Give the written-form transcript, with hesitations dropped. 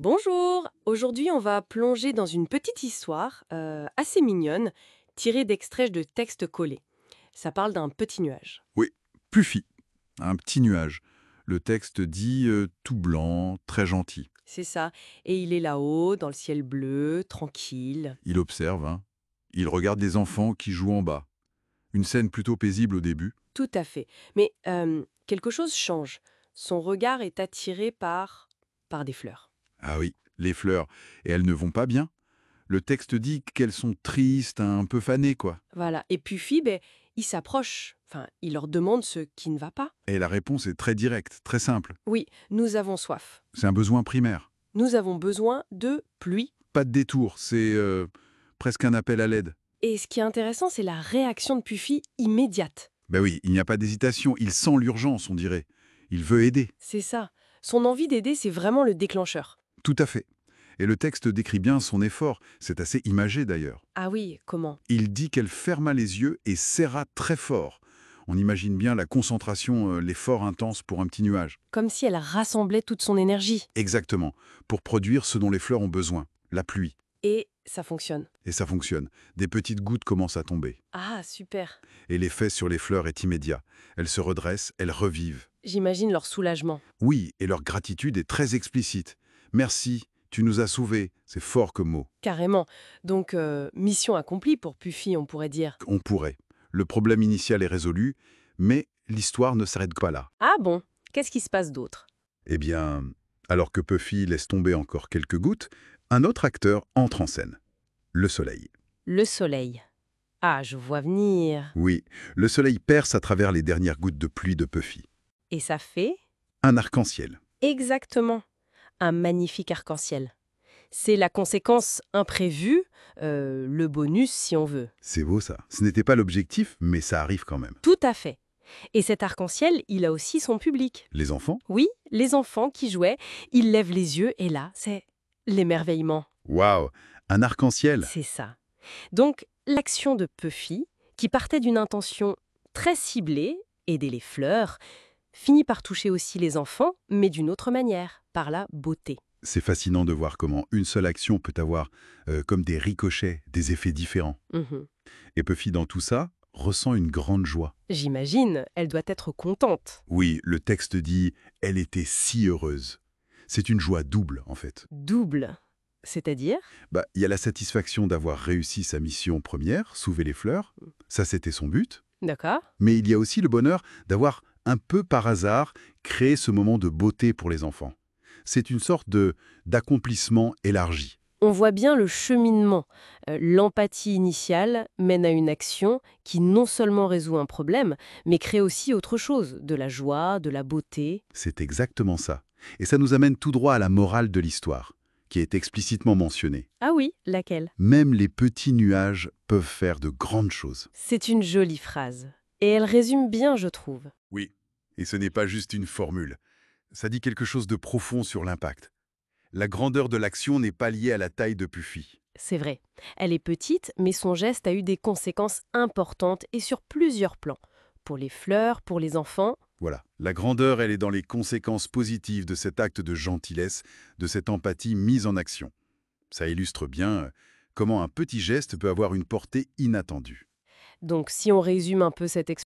Bonjour! Aujourd'hui, on va plonger dans une petite histoire assez mignonne, tirée d'extraits de textes collés. Ça parle d'un petit nuage. Oui, Puffy, un petit nuage. Le texte dit tout blanc, très gentil. C'est ça. Et il est là-haut, dans le ciel bleu, tranquille. Il observe, hein. Il regarde les enfants qui jouent en bas. Une scène plutôt paisible au début. Tout à fait. Mais quelque chose change. Son regard est attiré par des fleurs. Ah oui, les fleurs. Et elles ne vont pas bien. Le texte dit qu'elles sont tristes, un peu fanées, quoi. Voilà. Et Puffy, il s'approche. Enfin, il leur demande ce qui ne va pas. Et la réponse est très directe, très simple. Oui, nous avons soif. C'est un besoin primaire. Nous avons besoin de pluie. Pas de détour, c'est presque un appel à l'aide. Et ce qui est intéressant, c'est la réaction de Puffy immédiate. Ben oui, il n'y a pas d'hésitation, il sent l'urgence, on dirait. Il veut aider. C'est ça. Son envie d'aider, c'est vraiment le déclencheur. Tout à fait. Et le texte décrit bien son effort, c'est assez imagé d'ailleurs. Ah oui, comment? Il dit qu'elle ferma les yeux et serra très fort. On imagine bien la concentration, l'effort intense pour un petit nuage. Comme si elle rassemblait toute son énergie. Exactement, pour produire ce dont les fleurs ont besoin, la pluie. Et ça fonctionne. Et ça fonctionne. Des petites gouttes commencent à tomber. Ah, super. Et l'effet sur les fleurs est immédiat. Elles se redressent, elles revivent. J'imagine leur soulagement. Oui, et leur gratitude est très explicite. Merci, tu nous as sauvés. C'est fort comme mot. Carrément. Donc, mission accomplie pour Puffy, on pourrait dire. On pourrait. Le problème initial est résolu, mais l'histoire ne s'arrête pas là. Ah bon? Qu'est-ce qui se passe d'autre? Eh bien, alors que Puffy laisse tomber encore quelques gouttes, un autre acteur entre en scène. Le soleil. Le soleil. Ah, je vois venir. Oui, le soleil perce à travers les dernières gouttes de pluie de Puffy. Et ça fait Un arc-en-ciel. exactement un magnifique arc-en-ciel. C'est la conséquence imprévue, le bonus si on veut. C'est beau ça. Ce n'était pas l'objectif, mais ça arrive quand même. Tout à fait. Et cet arc-en-ciel, il a aussi son public. Les enfants? Oui, les enfants qui jouaient, ils lèvent les yeux et là, c'est l'émerveillement. Waouh! Un arc-en-ciel! C'est ça. Donc, l'action de Puffy, qui partait d'une intention très ciblée, aider les fleurs, finit par toucher aussi les enfants, mais d'une autre manière, par la beauté. C'est fascinant de voir comment une seule action peut avoir comme des ricochets, des effets différents. Mhm. Et Puffy, dans tout ça, ressent une grande joie. J'imagine, elle doit être contente. Oui, le texte dit « elle était si heureuse ». C'est une joie double, en fait. Double. C'est-à-dire? Il y a la satisfaction d'avoir réussi sa mission première, sauver les fleurs. Ça, c'était son but. D'accord. Mais il y a aussi le bonheur d'avoir, un peu par hasard, créé ce moment de beauté pour les enfants. C'est une sorte d'accomplissement élargi. On voit bien le cheminement. L'empathie initiale mène à une action qui non seulement résout un problème, mais crée aussi autre chose, de la joie, de la beauté. C'est exactement ça. Et ça nous amène tout droit à la morale de l'histoire, qui est explicitement mentionnée. Ah oui, laquelle? Même les petits nuages peuvent faire de grandes choses. C'est une jolie phrase. Et elle résume bien, je trouve. Oui, et ce n'est pas juste une formule. Ça dit quelque chose de profond sur l'impact. La grandeur de l'action n'est pas liée à la taille de Puffy. C'est vrai. Elle est petite, mais son geste a eu des conséquences importantes et sur plusieurs plans. Pour les fleurs, pour les enfants. Voilà, la grandeur, elle est dans les conséquences positives de cet acte de gentillesse, de cette empathie mise en action. Ça illustre bien comment un petit geste peut avoir une portée inattendue. Donc si on résume un peu cette